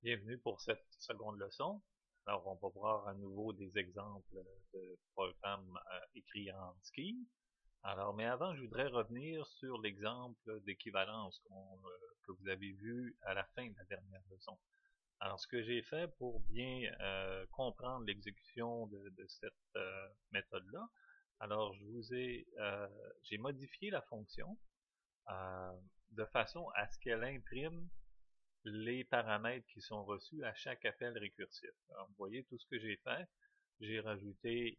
Bienvenue pour cette seconde leçon. Alors, on va voir à nouveau des exemples de programmes écrits en Scheme. Alors, mais avant, je voudrais revenir sur l'exemple d'équivalence que vous avez vu à la fin de la dernière leçon. Alors, ce que j'ai fait pour bien comprendre l'exécution de cette méthode-là, alors j'ai modifié la fonction euh, de façon à ce qu'elle imprime les paramètres qui sont reçus à chaque appel récursif. Alors, vous voyez tout ce que j'ai fait. J'ai rajouté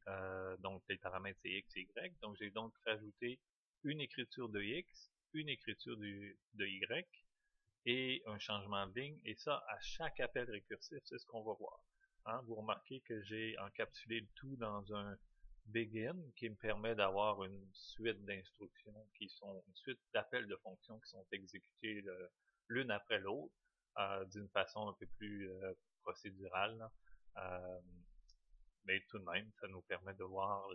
donc les paramètres c'est x et y. Donc j'ai donc rajouté une écriture de x, une écriture de y et un changement de ligne. Et ça, à chaque appel récursif, c'est ce qu'on va voir. Hein, vous remarquez que j'ai encapsulé le tout dans un begin qui me permet d'avoir une suite d'instructions une suite d'appels de fonctions qui sont exécutées l'une après l'autre d'une façon un peu plus procédurale. Euh, mais tout de même, ça nous permet de voir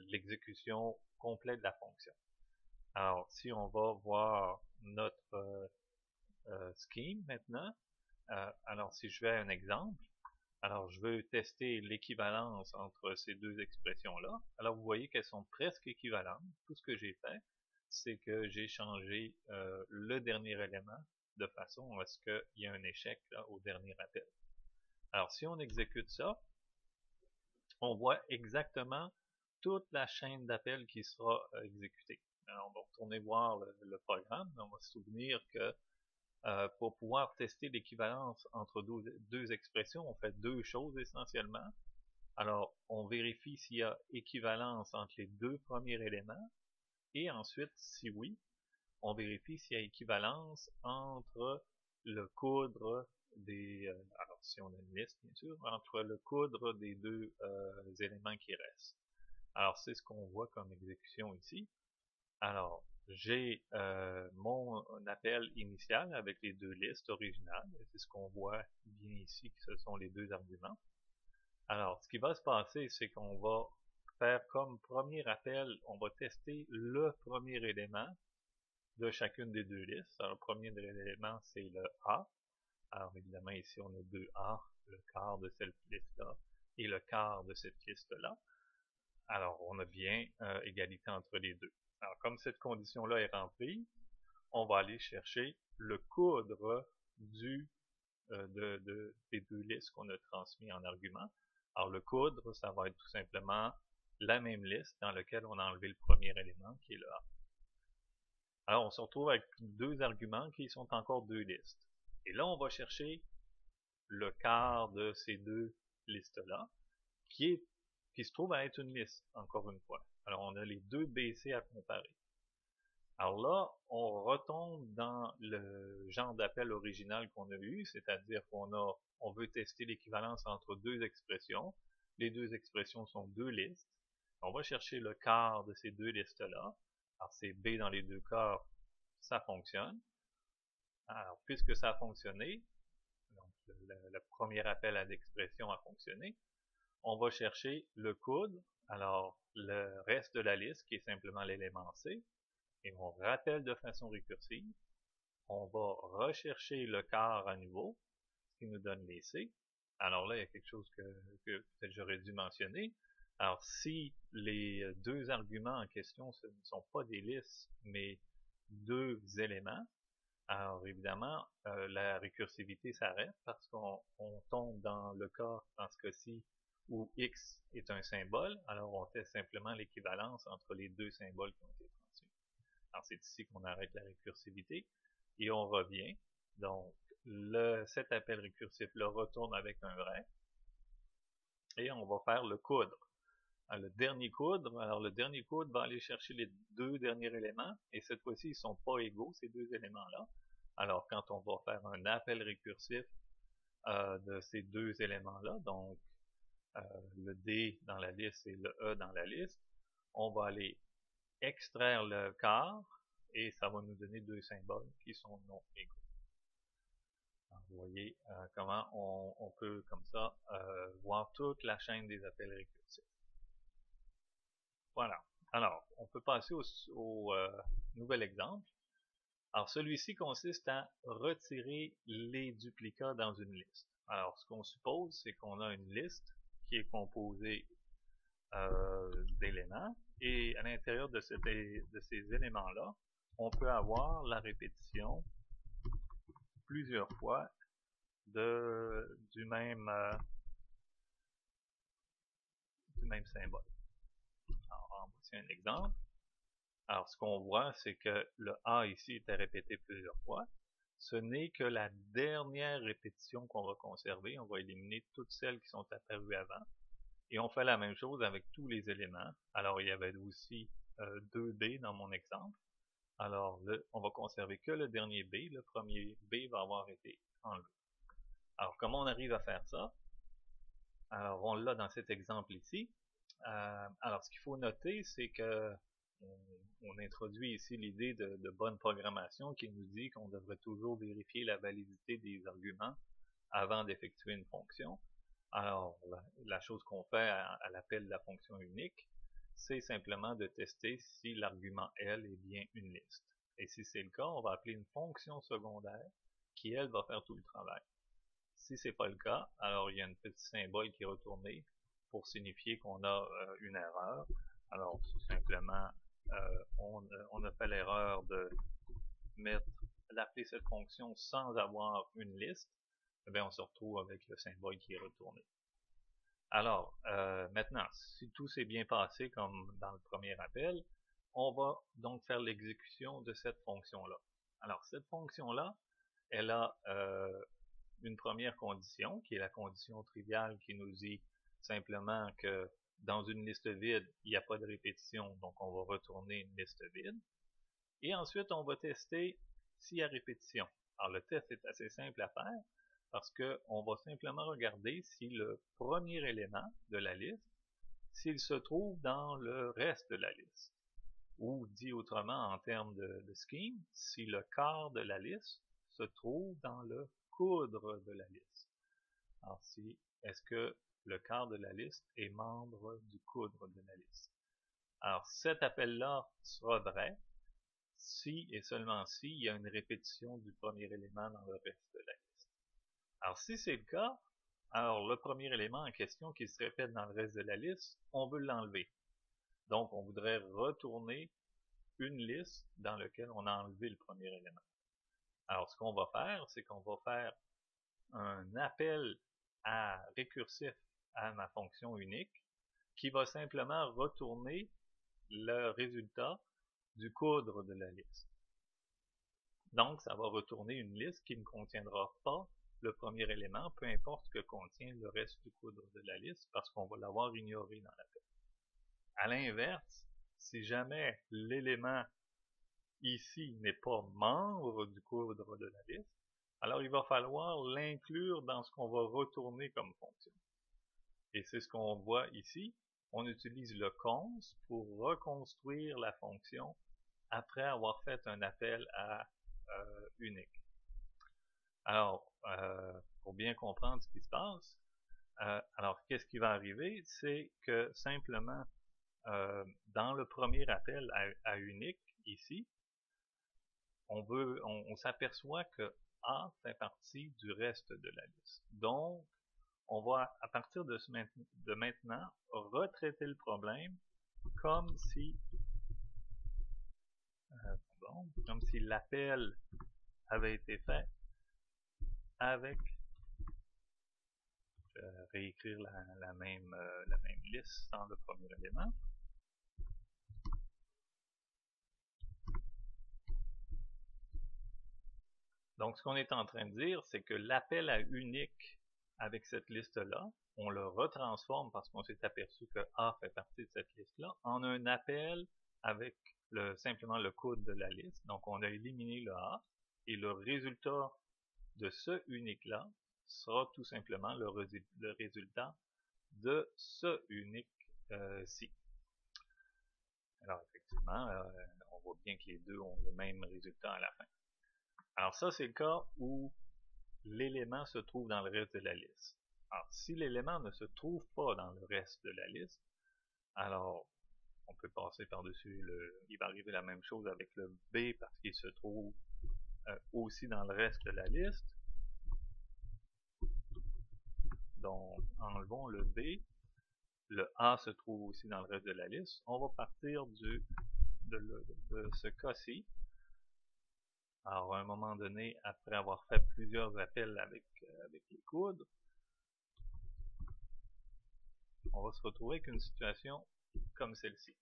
l'exécution complète de la fonction. Alors, si on va voir notre scheme maintenant, alors si je fais un exemple, alors je veux tester l'équivalence entre ces deux expressions-là. Alors vous voyez qu'elles sont presque équivalentes. Tout ce que j'ai fait, c'est que j'ai changé le dernier élément de façon à ce qu'il y ait un échec là, au dernier appel. Alors si on exécute ça, on voit exactement toute la chaîne d'appels qui sera exécutée. Alors on va retourner voir le programme. On va se souvenir que pour pouvoir tester l'équivalence entre deux expressions, on fait deux choses essentiellement. Alors, on vérifie s'il y a équivalence entre les deux premiers éléments, et ensuite, si oui, on vérifie s'il y a équivalence entre le coudre alors si on a une liste bien sûr, entre le coudre des deux éléments qui restent. Alors, c'est ce qu'on voit comme exécution ici. Alors, j'ai mon appel initial avec les deux listes originales. C'est ce qu'on voit bien ici, que ce sont les deux arguments. Alors, ce qui va se passer, c'est qu'on va faire comme premier appel, on va tester le premier élément de chacune des deux listes. Alors, le premier élément, c'est le A. Alors, évidemment, ici, on a deux A, le quart de cette liste-là et le quart de cette liste-là. Alors, on a bien égalité entre les deux. Alors, comme cette condition-là est remplie, on va aller chercher le coudre des deux listes qu'on a transmis en argument. Alors, le coudre, ça va être tout simplement la même liste dans laquelle on a enlevé le premier élément, qui est le A. Alors, on se retrouve avec deux arguments qui sont encore deux listes. Et là, on va chercher le quart de ces deux listes-là, qui se trouve à être une liste, encore une fois. Alors, on a les deux BC à comparer. Alors là, on retombe dans le genre d'appel original qu'on a eu, c'est-à-dire on veut tester l'équivalence entre deux expressions. Les deux expressions sont deux listes. On va chercher le quart de ces deux listes-là. Alors, c'est B dans les deux quarts, ça fonctionne. Alors, puisque ça a fonctionné, donc le premier appel à l'expression a fonctionné, on va chercher le coude, alors le reste de la liste, qui est simplement l'élément C, et on rappelle de façon récursive. On va rechercher le quart à nouveau, ce qui nous donne les C. Alors là, il y a quelque chose que peut-être j'aurais dû mentionner. Alors, si les deux arguments en question ce ne sont pas des listes, mais deux éléments, alors évidemment, la récursivité s'arrête parce qu'on tombe dans le cas, dans ce cas-ci, où x est un symbole, alors on fait simplement l'équivalence entre les deux symboles qui ont été transmis. Alors c'est ici qu'on arrête la récursivité et on revient. Donc cet appel récursif-là retourne avec un vrai et on va faire le coudre. Alors, le dernier coudre, alors le dernier coudre va aller chercher les deux derniers éléments et cette fois-ci ils sont pas égaux ces deux éléments-là. Alors quand on va faire un appel récursif de ces deux éléments-là, donc le D dans la liste et le E dans la liste, on va aller extraire le quart et ça va nous donner deux symboles qui sont non égaux. Alors, vous voyez comment on peut comme ça voir toute la chaîne des appels récursifs. Voilà. Alors, on peut passer au nouvel exemple. Alors, celui-ci consiste à retirer les duplicats dans une liste. Alors, ce qu'on suppose, c'est qu'on a une liste qui est composée d'éléments, et à l'intérieur de ces éléments-là, on peut avoir la répétition plusieurs fois du même symbole. Alors, voici un exemple. Alors, ce qu'on voit, c'est que le A ici était répété plusieurs fois. Ce n'est que la dernière répétition qu'on va conserver. On va éliminer toutes celles qui sont apparues avant. Et on fait la même chose avec tous les éléments. Alors, il y avait aussi 2 B dans mon exemple. Alors, on va conserver que le dernier B. Le premier B va avoir été enlevé. Alors, comment on arrive à faire ça? Alors, on l'a dans cet exemple ici. Alors, ce qu'il faut noter, c'est que on introduit ici l'idée de bonne programmation qui nous dit qu'on devrait toujours vérifier la validité des arguments avant d'effectuer une fonction. Alors, la chose qu'on fait à l'appel de la fonction unique, c'est simplement de tester si l'argument L est bien une liste. Et si c'est le cas, on va appeler une fonction secondaire qui, elle, va faire tout le travail. Si c'est pas le cas, alors il y a un petit symbole qui est retourné pour signifier qu'on a une erreur. Alors, tout simplement, on a fait l'erreur de d'appeler cette fonction sans avoir une liste. Eh bien, on se retrouve avec le symbole qui est retourné. Alors, maintenant, si tout s'est bien passé comme dans le premier appel, on va donc faire l'exécution de cette fonction-là. Alors, cette fonction-là, elle a une première condition, qui est la condition triviale qui nous dit simplement que dans une liste vide, il n'y a pas de répétition, donc on va retourner une liste vide. Et ensuite, on va tester s'il y a répétition. Alors, le test est assez simple à faire, parce qu'on va simplement regarder si le premier élément de la liste, s'il se trouve dans le reste de la liste. Ou, dit autrement en termes de scheme, si le quart de la liste se trouve dans le coudre de la liste. Alors, est-ce que le quart de la liste est membre du coudre de la liste? Alors, cet appel-là sera vrai si et seulement si il y a une répétition du premier élément dans le reste de la liste. Alors, si c'est le cas, alors le premier élément en question qui se répète dans le reste de la liste, on veut l'enlever. Donc, on voudrait retourner une liste dans laquelle on a enlevé le premier élément. Alors, ce qu'on va faire, c'est qu'on va faire un appel récursif à ma fonction unique qui va simplement retourner le résultat du coudre de la liste. Donc, ça va retourner une liste qui ne contiendra pas le premier élément, peu importe ce que contient le reste du coudre de la liste, parce qu'on va l'avoir ignoré dans l'appel. À l'inverse, si jamais l'élément ici n'est pas membre du coudre de la liste, alors il va falloir l'inclure dans ce qu'on va retourner comme fonction. Et c'est ce qu'on voit ici. On utilise le cons pour reconstruire la fonction après avoir fait un appel à unique. Alors, pour bien comprendre ce qui se passe, alors qu'est-ce qui va arriver? C'est que simplement, dans le premier appel à unique, ici, on s'aperçoit que A fait partie du reste de la liste. Donc, on va, à partir de maintenant, retraiter le problème comme si l'appel avait été fait avec, je vais réécrire la même liste sans le premier élément. Donc, ce qu'on est en train de dire, c'est que l'appel à unique avec cette liste-là, on le retransforme parce qu'on s'est aperçu que A fait partie de cette liste-là, en un appel avec simplement le code de la liste. Donc, on a éliminé le A, et le résultat de ce unique-là sera tout simplement le résultat de ce unique-ci. Alors, effectivement, on voit bien que les deux ont le même résultat à la fin. Alors ça, c'est le cas où l'élément se trouve dans le reste de la liste. Alors, si l'élément ne se trouve pas dans le reste de la liste, alors on peut passer par-dessus il va arriver la même chose avec le B parce qu'il se trouve aussi dans le reste de la liste. enlevons le B, le A se trouve aussi dans le reste de la liste. On va partir de ce cas-ci. Alors, à un moment donné, après avoir fait plusieurs appels avec les coudes, on va se retrouver avec une situation comme celle-ci.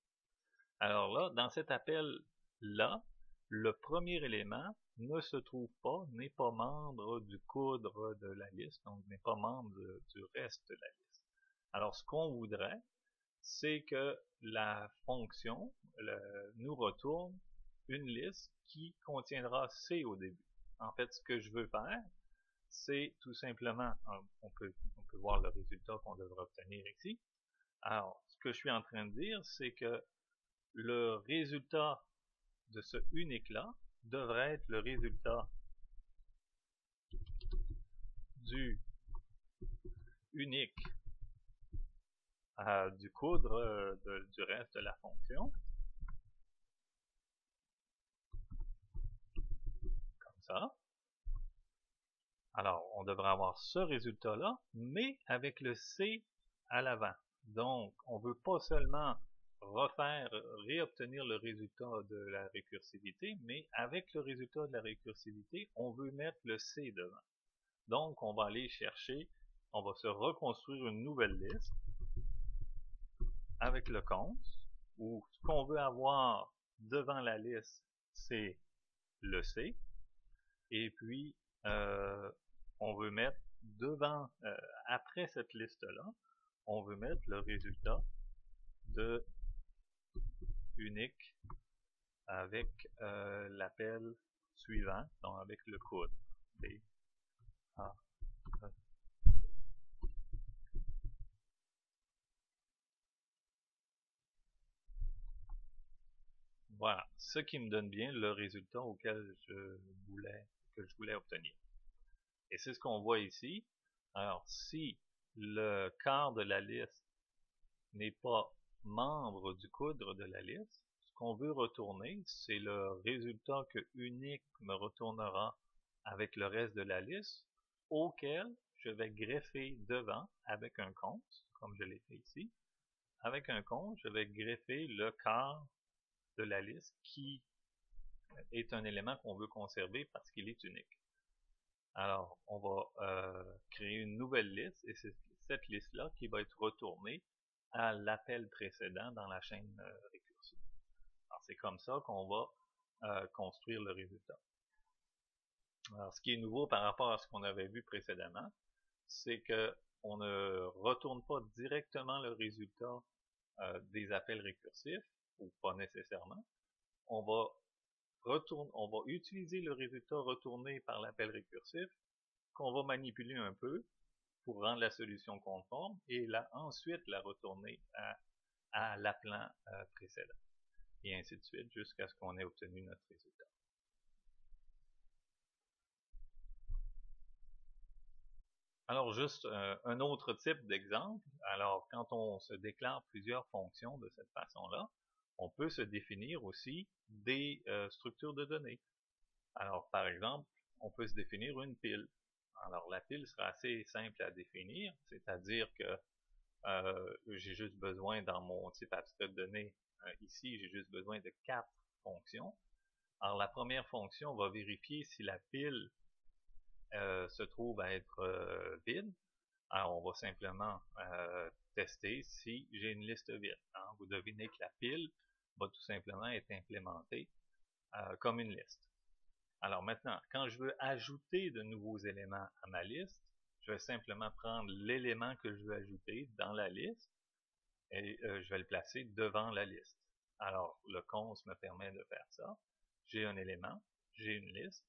Alors là, dans cet appel-là, le premier élément ne se trouve pas, n'est pas membre du coudre de la liste, donc n'est pas membre du reste de la liste. Alors, ce qu'on voudrait, c'est que la fonction nous retourne une liste qui contiendra C au début. En fait, ce que je veux faire, c'est tout simplement, on peut voir le résultat qu'on devrait obtenir ici. Alors, ce que je suis en train de dire, c'est que le résultat de ce unique-là devrait être le résultat du unique du coudre du reste de la fonction. Comme ça. Alors, on devrait avoir ce résultat-là, mais avec le C à l'avant. Donc, on ne veut pas seulement réobtenir le résultat de la récursivité, mais avec le résultat de la récursivité, on veut mettre le C devant. Donc, on va aller chercher, on va se reconstruire une nouvelle liste avec le const, où ce qu'on veut avoir devant la liste, c'est le C, et puis on veut mettre devant, après cette liste-là, on veut mettre le résultat de unique avec l'appel suivant, donc avec le code B, A, E. Voilà, ce qui me donne bien le résultat auquel je voulais obtenir. Et c'est ce qu'on voit ici. Alors, si le quart de la liste n'est pas membre du coudre de la liste, ce qu'on veut retourner, c'est le résultat que unique me retournera avec le reste de la liste, auquel je vais greffer devant avec un const, comme je l'ai fait ici. Avec un const, je vais greffer le quart de la liste qui est un élément qu'on veut conserver parce qu'il est unique. Alors, on va créer une nouvelle liste et c'est cette liste-là qui va être retournée à l'appel précédent dans la chaîne récursive. Alors, c'est comme ça qu'on va construire le résultat. Alors, ce qui est nouveau par rapport à ce qu'on avait vu précédemment, c'est que on ne retourne pas directement le résultat des appels récursifs, ou pas nécessairement. On va utiliser le résultat retourné par l'appel récursif, qu'on va manipuler un peu pour rendre la solution conforme, et ensuite la retourner à l'appelant précédent. Et ainsi de suite, jusqu'à ce qu'on ait obtenu notre résultat. Alors, juste un autre type d'exemple. Alors, quand on se déclare plusieurs fonctions de cette façon-là, on peut se définir aussi des structures de données. Alors, par exemple, on peut se définir une pile. Alors, la pile sera assez simple à définir, c'est-à-dire que j'ai juste besoin, dans mon type abstrait de données, ici, j'ai juste besoin de 4 fonctions. Alors, la première fonction va vérifier si la pile se trouve à être vide. Alors, on va simplement tester si j'ai une liste vide. Hein. Vous devinez que la pile va tout simplement être implémentée comme une liste. Alors maintenant, quand je veux ajouter de nouveaux éléments à ma liste, je vais simplement prendre l'élément que je veux ajouter dans la liste et je vais le placer devant la liste. Alors, le const me permet de faire ça. J'ai un élément, j'ai une liste.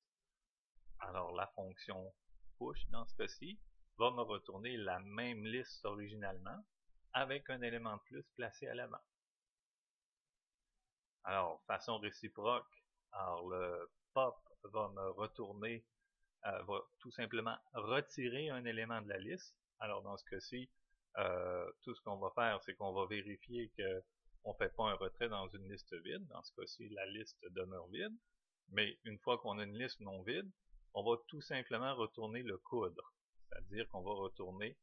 Alors, la fonction push, dans ce cas-ci, va me retourner la même liste originalement avec un élément de plus placé à l'avant. Alors, façon réciproque, alors le pop va me retourner, va tout simplement retirer un élément de la liste. Alors, dans ce cas-ci, tout ce qu'on va faire, c'est qu'on va vérifier qu'on ne fait pas un retrait dans une liste vide. Dans ce cas-ci, la liste demeure vide. Mais une fois qu'on a une liste non vide, on va tout simplement retourner le coudre. C'est-à-dire qu'on va retourner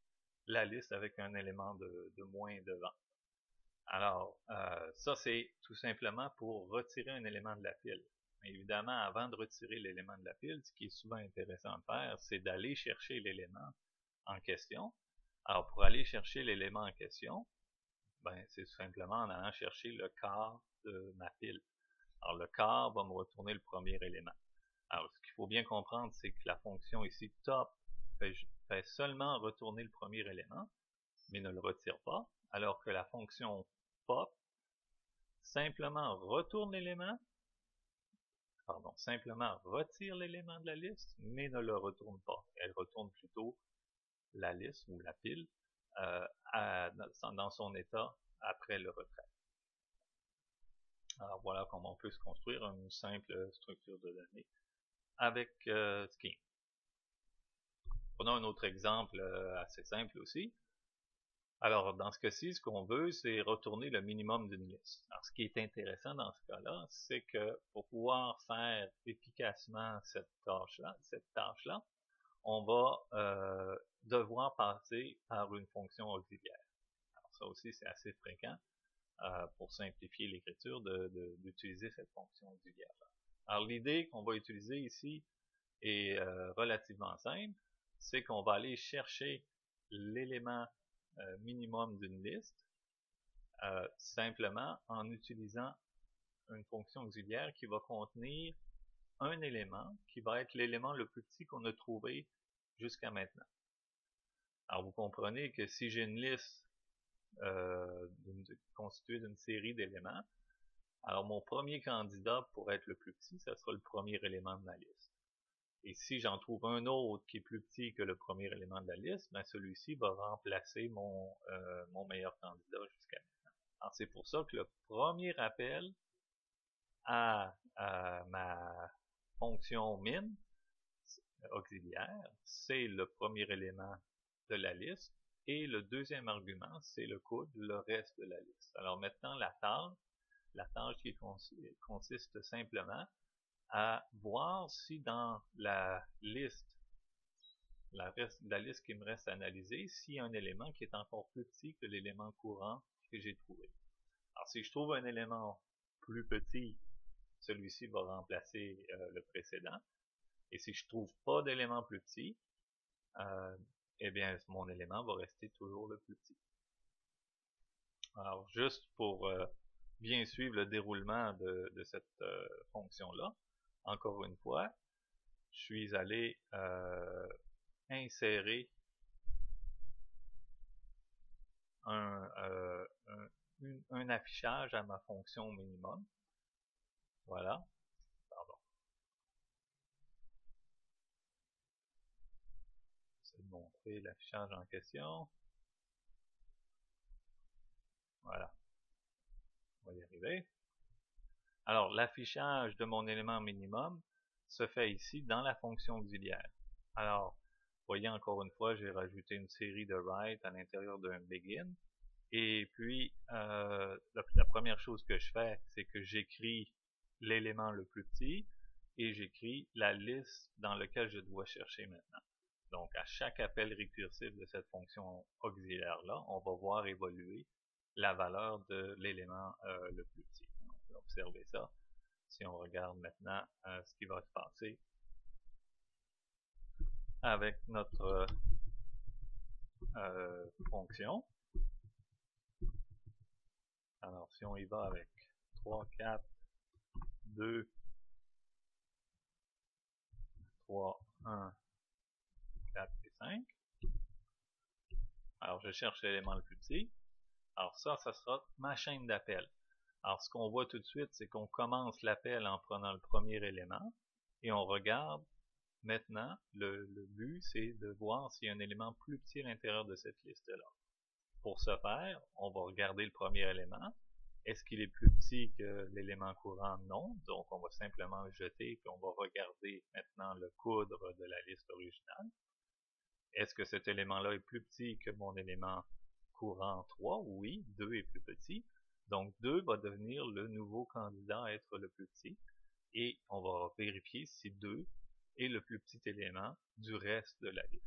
la liste avec un élément de moins devant. Alors, ça c'est tout simplement pour retirer un élément de la pile. Mais évidemment, avant de retirer l'élément de la pile, ce qui est souvent intéressant de faire, c'est d'aller chercher l'élément en question. Alors, pour aller chercher l'élément en question, ben, c'est tout simplement en allant chercher le quart de ma pile. Alors, le quart va me retourner le premier élément. Alors, ce qu'il faut bien comprendre, c'est que la fonction ici top fait seulement retourner le premier élément, mais ne le retire pas, alors que la fonction pop simplement retourne l'élément, simplement retire l'élément de la liste, mais ne le retourne pas. Elle retourne plutôt la liste ou la pile dans son état après le retrait. Alors voilà comment on peut se construire une simple structure de données avec Scheme. Prenons un autre exemple assez simple aussi. Alors, dans ce cas-ci, ce qu'on veut, c'est retourner le minimum d'une liste. Alors, ce qui est intéressant dans ce cas-là, c'est que pour pouvoir faire efficacement cette tâche-là, on va devoir passer par une fonction auxiliaire. Alors, ça aussi, c'est assez fréquent pour simplifier l'écriture d'utiliser cette fonction auxiliaire-là. Alors, l'idée qu'on va utiliser ici est relativement simple, c'est qu'on va aller chercher l'élément minimum d'une liste simplement en utilisant une fonction auxiliaire qui va contenir un élément qui va être l'élément le plus petit qu'on a trouvé jusqu'à maintenant. Alors vous comprenez que si j'ai une liste constituée d'une série d'éléments, alors mon premier candidat pour être le plus petit, ça sera le premier élément de ma liste. Et si j'en trouve un autre qui est plus petit que le premier élément de la liste, ben celui-ci va remplacer mon meilleur candidat jusqu'à maintenant. Alors c'est pour ça que le premier appel à ma fonction min auxiliaire, c'est le premier élément de la liste, et le deuxième argument, c'est le coude, le reste de la liste. Alors maintenant, la tâche qui consiste simplement à voir si dans la liste qui me reste à analyser, s'il y a un élément qui est encore plus petit que l'élément courant que j'ai trouvé. Alors si je trouve un élément plus petit, celui-ci va remplacer le précédent. Et si je trouve pas d'élément plus petit, eh bien mon élément va rester toujours le plus petit. Alors juste pour bien suivre le déroulement de cette fonction-là, encore une fois, je suis allé insérer un affichage à ma fonction minimum. Voilà. Pardon. J'essaie de montrer l'affichage en question. Voilà. On va y arriver. Alors, l'affichage de mon élément minimum se fait ici dans la fonction auxiliaire. Alors, voyez encore une fois, j'ai rajouté une série de write à l'intérieur d'un begin. Et puis, la première chose que je fais, c'est que j'écris l'élément le plus petit et j'écris la liste dans laquelle je dois chercher maintenant. Donc, à chaque appel récursif de cette fonction auxiliaire-là, on va voir évoluer la valeur de l'élément le plus petit. Donc, on va observer ça. Si on regarde maintenant ce qui va se passer avec notre fonction. Alors, si on y va avec 3, 4, 2, 3, 1, 4 et 5. Alors, je cherche l'élément le plus petit. Alors ça sera ma chaîne d'appel. Alors, ce qu'on voit tout de suite, c'est qu'on commence l'appel en prenant le premier élément et on regarde maintenant, le but, c'est de voir s'il y a un élément plus petit à l'intérieur de cette liste-là. Pour ce faire, on va regarder le premier élément. Est-ce qu'il est plus petit que l'élément courant? Non. Donc, on va simplement le jeter et on va regarder maintenant le coudre de la liste originale. Est-ce que cet élément-là est plus petit que mon élément courant 3? Oui, 2 est plus petit. Donc 2 va devenir le nouveau candidat à être le plus petit. Et on va vérifier si 2 est le plus petit élément du reste de la liste.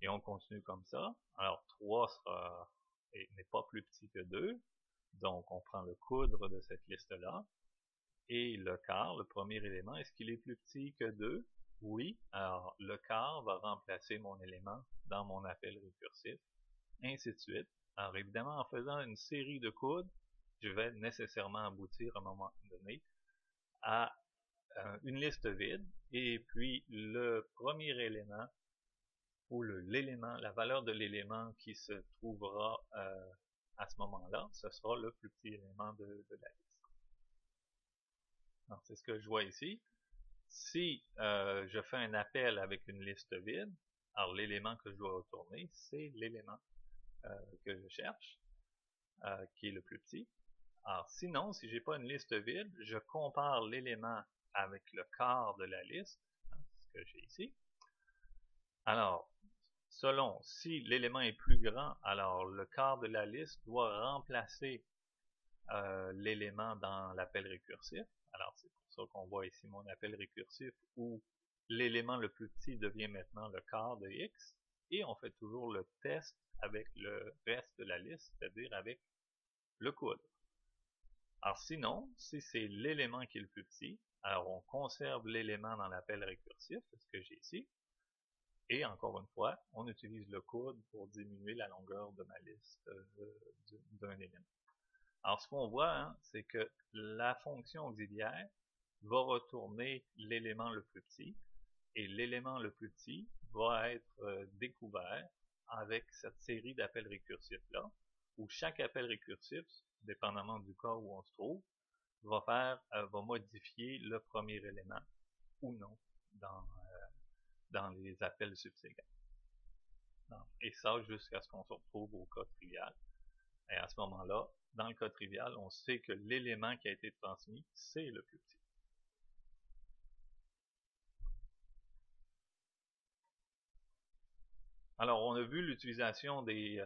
Et on continue comme ça. Alors 3 n'est pas plus petit que 2. Donc on prend le coudre de cette liste-là. Et le quart, le premier élément, est-ce qu'il est plus petit que 2? Oui. Alors le quart va remplacer mon élément dans mon appel récursif. Ainsi de suite. Alors évidemment, en faisant une série de coudres, je vais nécessairement aboutir à un moment donné à une liste vide, et puis le premier élément, ou l'élément, la valeur de l'élément qui se trouvera à ce moment-là, ce sera le plus petit élément de la liste. Donc c'est ce que je vois ici. Si je fais un appel avec une liste vide, alors l'élément que je dois retourner, c'est l'élément que je cherche, qui est le plus petit. Alors sinon, si j'ai pas une liste vide, je compare l'élément avec le quart de la liste, ce que j'ai ici. Alors, selon, si l'élément est plus grand, alors le quart de la liste doit remplacer l'élément dans l'appel récursif. Alors c'est pour ça qu'on voit ici mon appel récursif où l'élément le plus petit devient maintenant le quart de x, et on fait toujours le test avec le reste de la liste, c'est-à-dire avec le coudre. Alors sinon, si c'est l'élément qui est le plus petit, alors on conserve l'élément dans l'appel récursif, c'est ce que j'ai ici, et encore une fois, on utilise le coudre pour diminuer la longueur de ma liste d'un élément. Alors ce qu'on voit, hein, c'est que la fonction auxiliaire va retourner l'élément le plus petit, et l'élément le plus petit va être découvert avec cette série d'appels récursifs-là, où chaque appel récursif, dépendamment du cas où on se trouve, va modifier le premier élément ou non dans les appels subséquents. Et ça jusqu'à ce qu'on se retrouve au cas trivial. Et à ce moment-là, dans le cas trivial, on sait que l'élément qui a été transmis, c'est le plus petit. Alors, on a vu l'utilisation des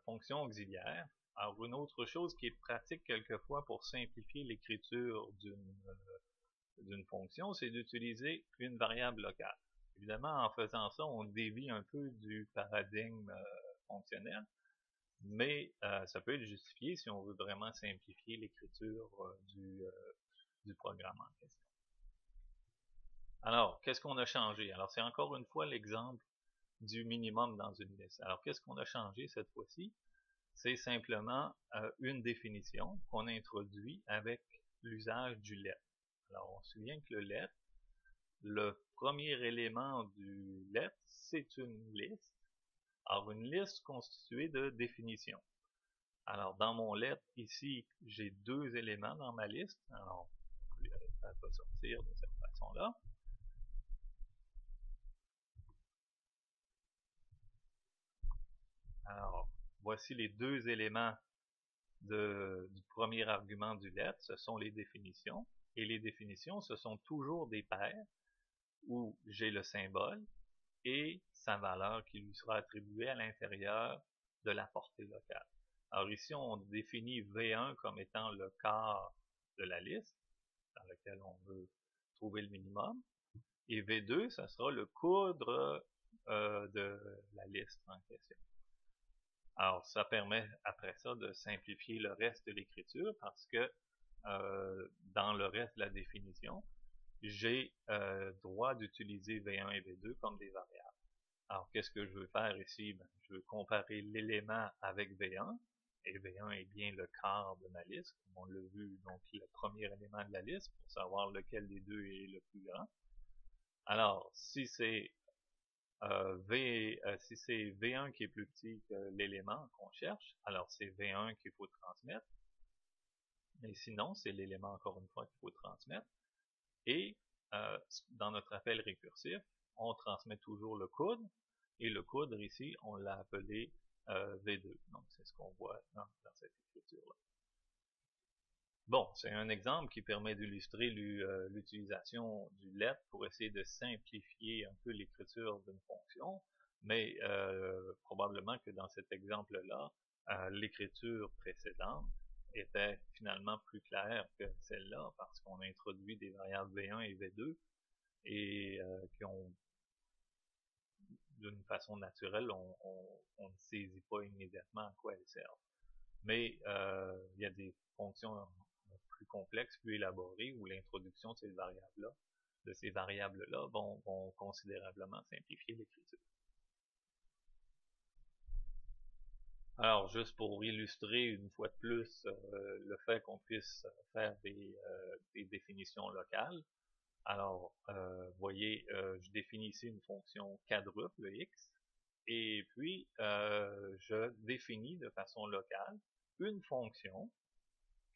fonctions auxiliaires. Alors, une autre chose qui est pratique quelquefois pour simplifier l'écriture d'une fonction, c'est d'utiliser une variable locale. Évidemment, en faisant ça, on dévie un peu du paradigme fonctionnel, mais ça peut être justifié si on veut vraiment simplifier l'écriture du programme en question. Alors, qu'est-ce qu'on a changé? Alors, c'est encore une fois l'exemple du minimum dans une liste. Alors, qu'est-ce qu'on a changé cette fois-ci? C'est simplement une définition qu'on introduit avec l'usage du let. Alors, on se souvient que le let, le premier élément du let, c'est une liste. Alors, une liste constituée de définitions. Alors, dans mon let, ici, j'ai deux éléments dans ma liste. Alors, ça va sortir de cette façon-là. Alors, voici les deux éléments du premier argument du let, ce sont les définitions. Et les définitions, ce sont toujours des paires où j'ai le symbole et sa valeur qui lui sera attribuée à l'intérieur de la portée locale. Alors ici, on définit V1 comme étant le quart de la liste, dans lequel on veut trouver le minimum, et V2, ça sera le coudre de la liste en question. Alors, ça permet après ça de simplifier le reste de l'écriture parce que dans le reste de la définition, j'ai droit d'utiliser V1 et V2 comme des variables. Alors, qu'est-ce que je veux faire ici? Ben, je veux comparer l'élément avec V1, et V1 est bien le quart de ma liste, comme on l'a vu, donc le premier élément de la liste, pour savoir lequel des deux est le plus grand. Alors, si c'est si c'est V1 qui est plus petit que l'élément qu'on cherche, alors c'est V1 qu'il faut transmettre. Mais sinon, c'est l'élément, encore une fois, qu'il faut transmettre. Et dans notre appel récursif, on transmet toujours le coudre. Et le coudre, ici, on l'a appelé V2. Donc, c'est ce qu'on voit dans cette écriture-là. Bon, c'est un exemple qui permet d'illustrer l'utilisation du let pour essayer de simplifier un peu l'écriture d'une fonction, mais probablement que dans cet exemple-là, l'écriture précédente était finalement plus claire que celle-là parce qu'on a introduit des variables V1 et V2 et qui ont d'une façon naturelle, on ne saisit pas immédiatement à quoi elles servent. Mais il y a des fonctions plus complexes, plus élaborées, où l'introduction de ces variables-là vont considérablement simplifier l'écriture. Alors, juste pour illustrer une fois de plus le fait qu'on puisse faire des définitions locales, alors, vous voyez, je définis ici une fonction quadruple x, et puis je définis de façon locale une fonction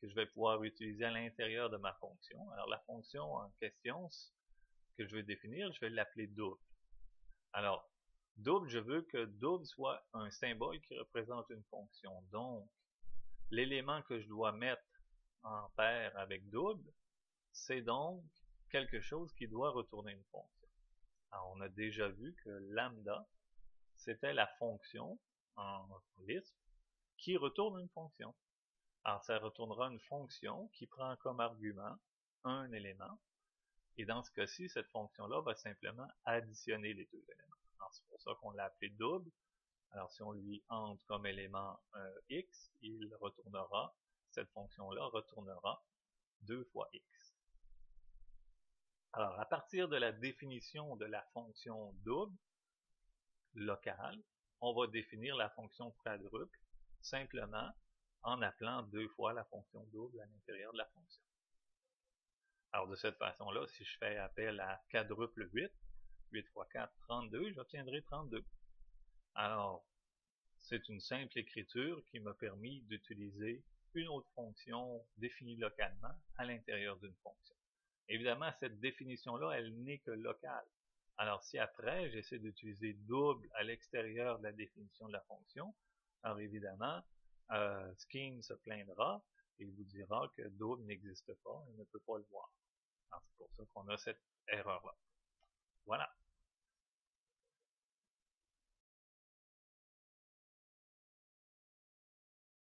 que je vais pouvoir utiliser à l'intérieur de ma fonction. Alors, la fonction en question que je vais définir, je vais l'appeler double. Alors, double, je veux que double soit un symbole qui représente une fonction. Donc, l'élément que je dois mettre en paire avec double, c'est donc quelque chose qui doit retourner une fonction. Alors, on a déjà vu que lambda, c'était la fonction en Lisp qui retourne une fonction. Alors, ça retournera une fonction qui prend comme argument un élément. Et dans ce cas-ci, cette fonction-là va simplement additionner les deux éléments. Alors, c'est pour ça qu'on l'a appelé double. Alors, si on lui entre comme élément x, cette fonction-là retournera 2 fois x. Alors, à partir de la définition de la fonction double locale, on va définir la fonction quadruple simplement en appelant 2 fois la fonction double à l'intérieur de la fonction. Alors, de cette façon-là, si je fais appel à quadruple 8, 8 fois 4, 32, j'obtiendrai 32. Alors, c'est une simple écriture qui m'a permis d'utiliser une autre fonction définie localement à l'intérieur d'une fonction. Évidemment, cette définition-là, elle n'est que locale. Alors, si après, j'essaie d'utiliser double à l'extérieur de la définition de la fonction, alors évidemment, Scheme se plaindra et vous dira que double n'existe pas et ne peut pas le voir. C'est pour ça qu'on a cette erreur-là. Voilà.